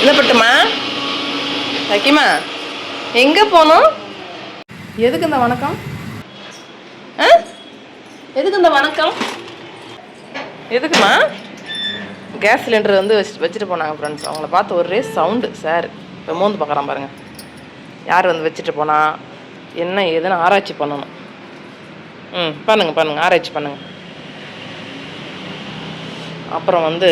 என்ன பட்டுமா சக்கிமா எங்கே போகணும்? எதுக்கு இந்த வணக்கம்? எதுக்கு இந்த வணக்கம்? எதுக்குமா? கேஸ் சிலிண்டர் வந்து வச்சுட்டு போனாங்க ஃப்ரெண்ட்ஸ். அவங்கள பார்த்து ஒரே சவுண்டு சார். இப்போ மோந்து பார்க்குறான் பாருங்கள். யார் வந்து வச்சுட்டு போனா என்ன ஏதுன்னு ஆராய்ச்சி பண்ணணும். பண்ணுங்க ஆராய்ச்சி பண்ணுங்கள். அப்புறம் வந்து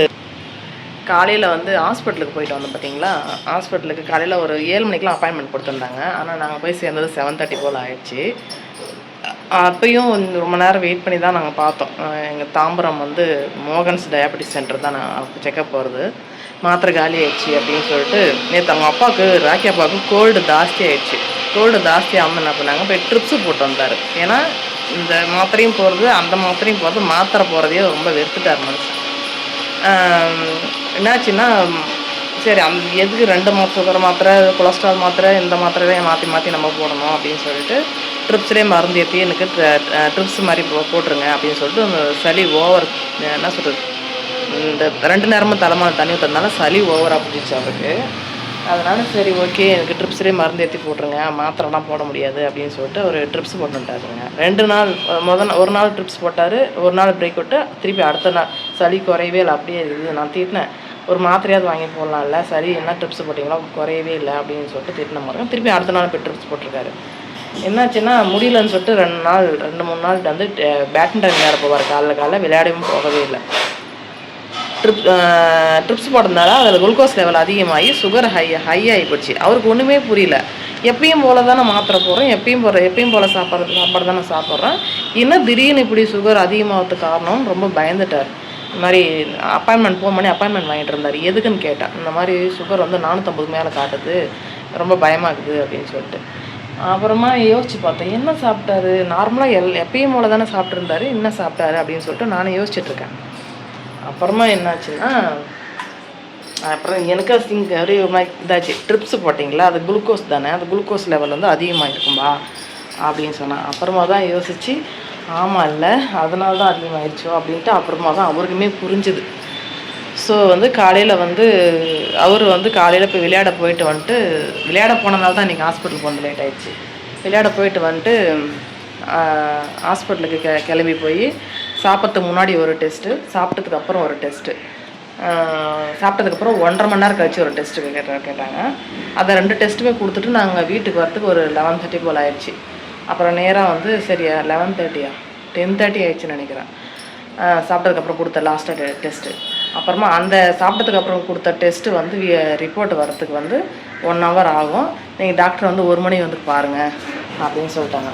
காலையில் வந்து ஹாஸ்பிட்டலுக்கு போயிட்டு வந்தோம் பார்த்தீங்களா. ஹாஸ்பிட்டலுக்கு காலையில் ஒரு 7 மணிக்கெலாம் அப்பாயின்மெண்ட் கொடுத்துருந்தாங்க. ஆனால் நாங்கள் போய் சேர்ந்தது 7:30 போல் ஆயிடுச்சு. அப்பையும் ரொம்ப நேரம் வெயிட் பண்ணி தான் நாங்கள் பார்த்தோம். எங்கள் தாம்பரம் வந்து மோகன்ஸ் டயாபெட்டிஸ் சென்டர் தான் நான் செக்கப் போகிறது. மாத்திரை காலி ஆயிடுச்சு அப்படின்னு சொல்லிட்டு நேற்று அவங்க அப்பாவுக்கு ராக்கி அப்பாவுக்கு கோல்டு ஜாஸ்தி ஆயிடுச்சு. கோல்டு ஜாஸ்தியாக என்ன பண்ணாங்க, போய் ட்ரிப்ஸு போட்டு வந்தார். ஏன்னா இந்த மாத்திரையும் போகிறது அந்த மாத்திரையும் போகிறது மாத்திரை போகிறதையே ரொம்ப வெறுத்துட்டார் மனுஷன். என்னாச்சுன்னா சரி எதுக்கு 2 சுகர் மாத்திரை கொலஸ்ட்ரால் மாத்திரை இந்த மாத்திரையே மாற்றி நம்ம போடணும் அப்படின்னு சொல்லிட்டு ட்ரிப்ஸ்லேயே மருந்து ஏற்றி எனக்கு ட்ரிப்ஸ் மாதிரி போட்டுருங்க அப்படின்னு சொல்லிட்டு அந்த சளி ஓவர் என்ன சொல்கிறது, இந்த 2 நேரமும் தலைமையில் தண்ணி ஊற்றுறதுனால சளி ஓவராக பிடிச்சி அவருக்கு. அதனால் சரி ஓகே எனக்கு ட்ரிப்ஸ்லேயே மருந்து ஏற்றி போட்டுருங்க, மாத்திரைலாம் போட முடியாது அப்படின்னு சொல்லிட்டு ஒரு ட்ரிப்ஸ் போட்டுட்டாருங்க. 2 நாள் ஒரு நாள் ட்ரிப்ஸ் போட்டார், ஒரு நாள் பிரேக் விட்டு திருப்பி அடுத்த நாள் சளி குறையவே இல்லை, அப்படியே இருக்குது. நான் திட்டினேன், ஒரு மாத்திரையாவது வாங்கி போடலாம்ல, சரி என்ன ட்ரிப்ஸ் போட்டிங்களோ குறையவே இல்லை அப்படின்னு சொல்லிட்டு திட்டின மாதிரி திருப்பி அடுத்த நாள் போய் ட்ரிப்ஸ் போட்டிருக்காரு. என்னாச்சுன்னா முடியலன்னு சொல்லிட்டு 2-3 நாள் வந்து பேட்மிண்டன் விளையாட போவார். காலைல விளையாடவும் போகவே இல்லை. ட்ரிப்ஸ் போட்டதுனால அதில் குளுக்கோஸ் லெவல் அதிகமாகி சுகர் ஹை ஆகி போச்சு. அவருக்கு ஒன்றுமே புரியல. எப்பயும் போல் தானே மாத்திரை போடுறோம், எப்பயும் போல் சாப்பாடு தானே சாப்பிட்றோம், இன்னும் திடீர்னு இப்படி சுகர் அதிகமாகிறதுக்கு காரணம் ரொம்ப பயந்துட்டார். இந்த மாதிரி அப்பாயின்மெண்ட் ஃபோன் பண்ணி அப்பாயின்மெண்ட் வாங்கிட்டு இருந்தார். எதுக்குன்னு கேட்டேன். இந்த மாதிரி சுகர் வந்து 450 மேலே காட்டுது, ரொம்ப பயமாகுது அப்படின்னு சொல்லிட்டு. அப்புறமா யோசிச்சு பார்த்தேன், என்ன சாப்பிட்டாரு, நார்மலாக எப்பயும் போல் தானே சாப்பிட்ருந்தாரு, என்ன சாப்பிட்டாரு அப்படின்னு சொல்லிட்டு நானும் யோசிச்சுட்ருக்கேன். அப்புறமா என்னாச்சுன்னா அப்புறம் எனக்கு ஒரே இதாச்சு, ட்ரிப்ஸ் போட்டிங்களா அது குளுக்கோஸ் தானே, அது குளுக்கோஸ் லெவல் வந்து அதிகமாக இருக்கும்பா அப்படின்னு சொன்னேன். அப்புறமா தான் யோசித்து ஆமாம் இல்லை அதனால தான் அதிகமாகிடுச்சோ அப்படின்ட்டு அப்புறமா தான் அவருக்குமே புரிஞ்சுது. ஸோ வந்து காலையில் வந்து அவர் வந்து காலையில் போய் விளையாட போயிட்டு வந்துட்டு விளையாட போனதால தான் இன்றைக்கி ஹாஸ்பிட்டலுக்கு வந்து லேட் ஆகிடுச்சு. விளையாட போயிட்டு வந்துட்டு ஹாஸ்பிட்டலுக்கு கிளம்பி போய் சாப்பிட்றதுக்கு முன்னாடி ஒரு டெஸ்ட்டு, சாப்பிட்டதுக்கப்புறம் ஒரு டெஸ்ட்டு, சாப்பிட்டதுக்கப்புறம் 1.5 மணி நேரம் கழிச்சு ஒரு டெஸ்ட்டு கேட்டாங்க. அதை 2 டெஸ்ட்டுமே கொடுத்துட்டு நாங்கள் வீட்டுக்கு வரத்துக்கு ஒரு 11:30 போல் ஆயிடுச்சு. அப்புறம் நேராக வந்து சரி 10:30 ஆயிடுச்சுன்னு நினைக்கிறேன். சாப்பிட்டதுக்கப்புறம் கொடுத்த லாஸ்ட்டாக டெஸ்ட்டு. அப்புறமா அந்த சாப்பிட்டதுக்கப்புறம் கொடுத்த டெஸ்ட்டு வந்து ரிப்போர்ட் வரத்துக்கு வந்து 1 hour ஆகும், நீங்கள் டாக்டர் வந்து 1 மணி வந்து பாருங்கள் அப்படின்னு சொல்லிட்டாங்க.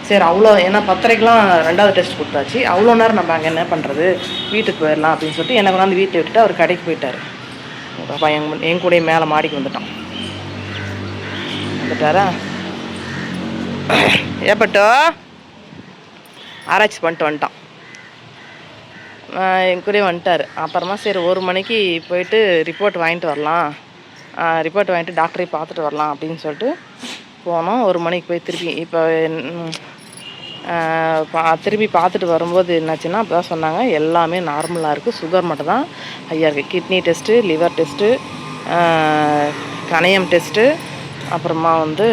சரி அவ்வளோ, ஏன்னா 10:30க்கெலாம் 2வது டெஸ்ட் கொடுத்தாச்சு, அவ்வளோ நேரம் நம்ம அங்கே என்ன பண்ணுறது, வீட்டுக்கு போயிடலாம் அப்படின்னு சொல்லிட்டு எனக்கு வந்து வீட்டை விட்டுட்டு அவர் கடைக்கு போயிட்டார். பாப்பா என் கூட மேலே மாடிக்கு வந்துட்டாரா. ஏப்பட்டோ ஆராய்ச்சி பண்ணிட்டு வந்துட்டான், என் கூட வந்துட்டார். அப்புறமா சரி 1 மணிக்கு போயிட்டு ரிப்போர்ட் வாங்கிட்டு வரலாம், ரிப்போர்ட் வாங்கிட்டு டாக்டரை பார்த்துட்டு வரலாம் அப்படின்னு சொல்லிட்டு போனோம். 1 மணிக்கு போய் திருப்பி பார்த்துட்டு வரும்போது என்னாச்சுன்னா அப்போ தான் சொன்னாங்க எல்லாமே நார்மலாக இருக்குது, சுகர் மட்டும் தான் ஹையாக இருக்குது. கிட்னி டெஸ்ட்டு, லிவர் டெஸ்ட்டு, கணையம் டெஸ்ட்டு, அப்புறமா வந்து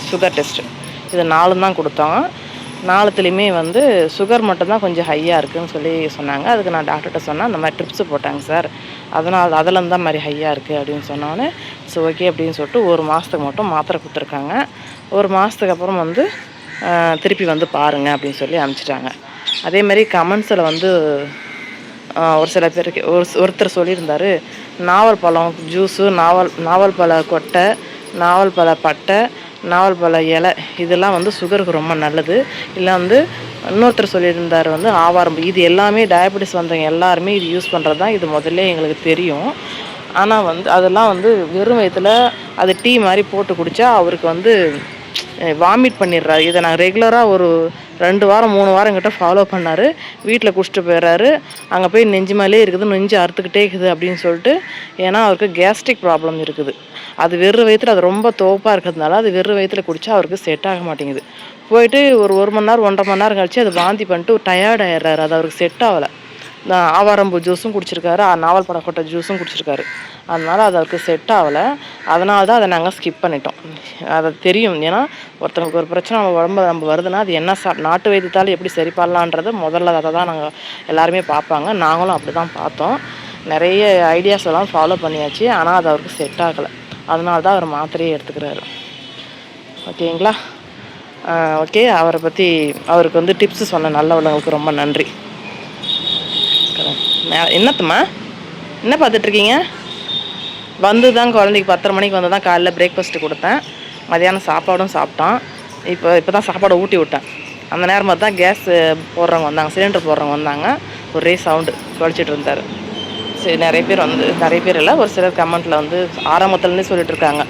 சுகர் டெஸ்ட்டு, இது 4 தான் கொடுத்தாங்க. 4த்துலேயுமே வந்து சுகர் மட்டும் தான் கொஞ்சம் ஹையாக இருக்குதுன்னு சொல்லி சொன்னாங்க. அதுக்கு நான் டாக்டர்கிட்ட சொன்னேன், அந்த மாதிரி ட்ரிப்ஸு போட்டாங்க சார், அதில் தான் மாதிரி ஹையாக இருக்குது அப்படின்னு சொன்னோன்னே ஸோ ஓகே அப்படின்னு சொல்லிட்டு 1 மாதத்துக்கு மட்டும் மாத்திரை கொடுத்துருக்காங்க. 1 மாதத்துக்கு அப்புறம் வந்து திருப்பி வந்து பாருங்கள் அப்படின்னு சொல்லி அனுப்பிச்சிட்டாங்க. அதேமாதிரி கமெண்ட்ஸில் வந்து ஒரு சில பேருக்கு ஒருத்தர் சொல்லியிருந்தார், நாவல் பழம் ஜூஸு, நாவல் பழ கொட்டை, நாவல் பழ பட்டை, நாவல் பழ இலை இதெல்லாம் வந்து சுகருக்கு ரொம்ப நல்லது. இல்லை வந்து இன்னொருத்தர் சொல்லியிருந்தார் வந்து ஆவாரம்பு, இது எல்லாமே டயபெட்டிஸ் வந்தவங்க எல்லாருமே இது யூஸ் பண்ணுறது தான், இது முதல்ல எங்களுக்கு தெரியும். ஆனால் வந்து அதெல்லாம் வந்து வெறும் வயிற்றுல அது டீ மாதிரி போட்டு குடித்தா அவருக்கு வந்து வாமிட் பண்ணிடுறாரு. இதை நான் ரெகுலராக ஒரு 2 வாரம் 3 வாரம் கிட்ட ஃபாலோ பண்ணார். வீட்டில் குடிச்சிட்டு போயிடுறாரு. அங்கே போய் நெஞ்சு மேலே இருக்குது, நெஞ்சு அறுத்துக்கிட்டே இருக்குது அப்படின்னு சொல்லிட்டு. ஏன்னா அவருக்கு கேஸ்ட்ரிக் ப்ராப்ளம் இருக்குது. அது வெறும் வயிற்றுல அது ரொம்ப தோப்பாக இருக்கிறதுனால அது வெறும் வயிற்றுல குடித்தா அவருக்கு செட் ஆக மாட்டேங்குது. போயிட்டு ஒரு 1 மணி நேரம் 1.5 மணி நேரம் கழிச்சு அது வாந்தி பண்ணிட்டு டயர்ட் ஆகிடுறாரு. அது அவருக்கு செட் ஆகலை. ஆவாரம்பூ ஜூஸும் குடிச்சிருக்காரு, நாவல் பழக்கொட்டை ஜூஸும் குடிச்சிருக்காரு. அதனால் அது அவருக்கு செட் ஆகலை. அதனால தான் அதை நாங்கள் ஸ்கிப் பண்ணிட்டோம். அது தெரியும், ஏன்னா ஒருத்தவங்களுக்கு ஒரு பிரச்சனை நம்ம உடம்பு நம்ம வருதுன்னா அது என்ன நாட்டு வைத்தியத்தால் எப்படி சரி பண்ணலான்றது முதல்ல அதை தான் நாங்கள் எல்லாருமே பார்ப்பாங்க. நாங்களும் அப்படி தான் பார்த்தோம். நிறைய ஐடியாஸ் எல்லாம் ஃபாலோ பண்ணியாச்சு. ஆனால் அது அவருக்கு செட் ஆகலை. அதனால தான் அவர் மாத்திரையே எடுத்துக்கிறாரு. ஓகேங்களா? ஓகே, அவரை பற்றி அவருக்கு வந்து டிப்ஸு சொன்ன நல்ல உள்ளவங்களுக்கு ரொம்ப நன்றி. என்னத்தும்மா என்ன பார்த்துட்ருக்கீங்க? வந்து தான் குழந்தைக்கு 10:30 மணிக்கு வந்து தான் காலைல பிரேக்ஃபாஸ்ட்டு கொடுத்தேன். மதியானம் சாப்பாடும் சாப்பிட்டான். இப்போ தான் சாப்பாடை ஊட்டி விட்டேன். அந்த நேரம் பார்த்து தான் கேஸ் போடுறவங்க வந்தாங்க, சிலிண்டர் போடுறவங்க வந்தாங்க. ஒரே சவுண்டு குழச்சிட்டு இருந்தார். சரி, நிறைய பேர் இல்லை, ஒரு சிலர் கமெண்ட்டில் வந்து ஆரம்பத்துலேருந்தே சொல்லிட்டுருக்காங்க,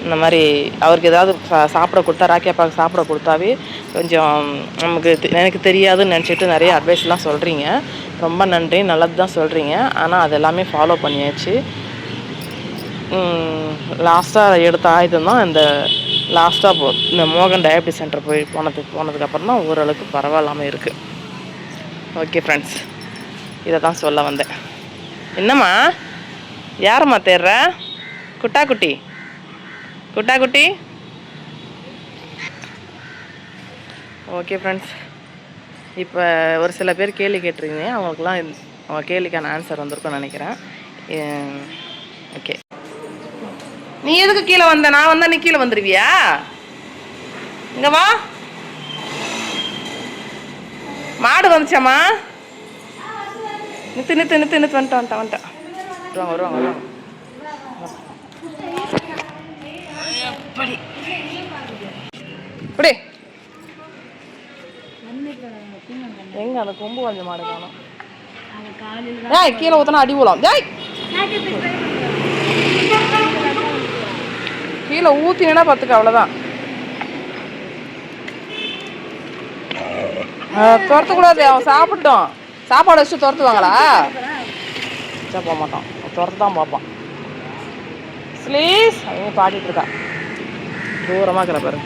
இந்த மாதிரி அவருக்கு ஏதாவது சாப்பிட கொடுத்தா, ராக்கியாப்பாவுக்கு சாப்பிட கொடுத்தாவே கொஞ்சம் நமக்கு எனக்கு தெரியாதுன்னு நினச்சிட்டு நிறைய அட்வைஸ்லாம் சொல்கிறீங்க. ரொம்ப நன்றி, நல்லது தான் சொல்கிறீங்க. ஆனால் அது எல்லாமே ஃபாலோ பண்ணியாச்சு. லாஸ்ட்டாக எடுத்த ஆயுதம் தான் இந்த இந்த மோகன் டயபிட்டிஸ் சென்டர் போனதுக்கப்புறம் தான் ஓரளவுக்கு பரவாயில்லாமல் இருக்குது. ஓகே ஃப்ரெண்ட்ஸ், இதை தான் சொல்ல வந்தேன். என்னம்மா யாரம்மா தேடுற? குட்டி ஓகே ஃப்ரெண்ட்ஸ், இப்போ ஒரு சில பேர் கேள்வி கேட்டிருக்கீங்க. அவங்களுக்குலாம் அவங்க கேள்விக்கான ஆன்சர் வந்திருக்கும்னு நினைக்கிறேன். ஓகே, நீ எதுக்கு கீழே வந்த? நான் வந்தால் நீ கீழே வந்துடுவியா? இங்கே வா. மாடு வந்துச்சாம்மா? நித்து வந்துட்டான். வருவாங்க. எப்படி இப்படி எங்க அந்த கொம்பு வந்த மாடு காணும்? கீழே ஊற்றினா அடி போலாம். கீழே ஊற்றினா பார்த்துக்க, அவ்வளோதான். துரத்தக்கூடாது, அவன் சாப்பிட்டோம். சாப்பாடு வச்சு துரத்துவாங்களா? போக மாட்டான், துரத்து தான் பார்ப்பான். ஸ்லீஸ் அவங்க பாடிட்டு இருக்கா, தூரமாக இருக்கிற பாரு.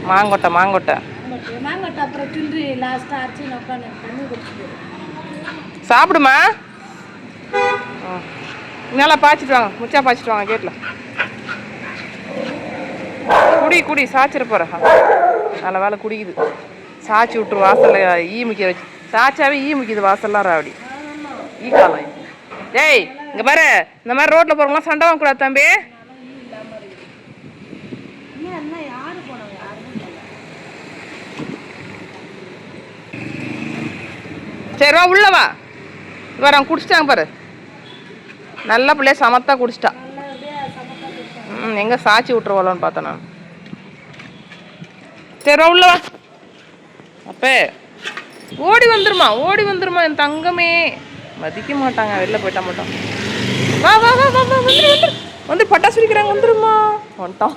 மாங்கொட்டை சாப்பிடுமா? நல்லா பாய்ச்சிட்டு வாங்க, முச்சா பாய்ச்சிட்டு வாங்க. கேட்டில் குடி சாய்ச்சிட போகிற. நல்ல வேலை குடிக்குது. சாய்ச்சி விட்டுரு வாசலில் ஈ முக்கிய வச்சு. சாய்ச்சாவே ஈ முக்கியது வாசல்லாம் ராவடி ஈ காலம். ஏய் இங்கே பாரு, இந்த மாதிரி ரோட்டில் போகிறவங்களாம் சண்டை வாங்கக்கூடாது தம்பி. சரி வா, உள்ள வா. இவர் அவங்க குடிச்சிட்டாங்க பாரு, நல்ல பிள்ளைய சமத்தா குடிச்சிட்டா. எங்கே சாய்ச்சி விட்டுருவாளோன்னு பார்த்தேன் நான். சரி வா, உள்ள வா. அப்பே ஓடி வந்துருமா என் தங்கமே. மதிக்க மாட்டாங்க, வெளில போயிட்டா மாட்டான். வா வந்து பட்டாசு வெடிக்கிறாங்க, வந்துருமா. வந்துட்டான்.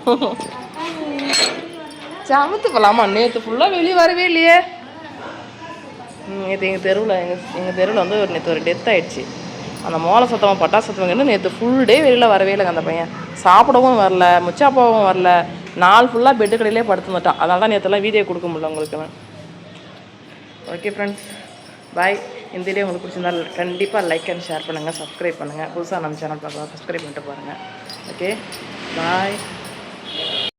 சமத்து போகலாமா? நேற்று ஃபுல்லாக வெளியே வரவே இல்லையே. நேற்று எங்கள் தெருவில் வந்து நேற்று ஒரு டெத் ஆகிடுச்சு. அந்த மோளை சத்தமாக பட்டாசு சத்தவங்கன்னு நேற்று ஃபுல் டே வெளியில் வரவே இல்லைங்க. அந்த பையன் சாப்பிடவும் வரல, முச்சாப்பாவும் வரல. நாள் ஃபுல்லாக பெட்டு கடையிலே படுத்துட்டான். அதனால தான் நேற்றுலாம் வீடியோ கொடுக்க முடியல உங்களுக்கு. ஓகே ஃப்ரெண்ட்ஸ், பாய். இந்த வீடியோ உங்களுக்கு பிடிச்சிருந்தால் கண்டிப்பாக லைக் அண்ட் ஷேர் பண்ணுங்கள், சப்ஸ்கிரைப் பண்ணுங்கள். புதுசாக நம்ம சேனல் பார்க்கலாம், சப்ஸ்கிரைப் பண்ணிட்டு பாருங்கள். ஓகே, பாய்.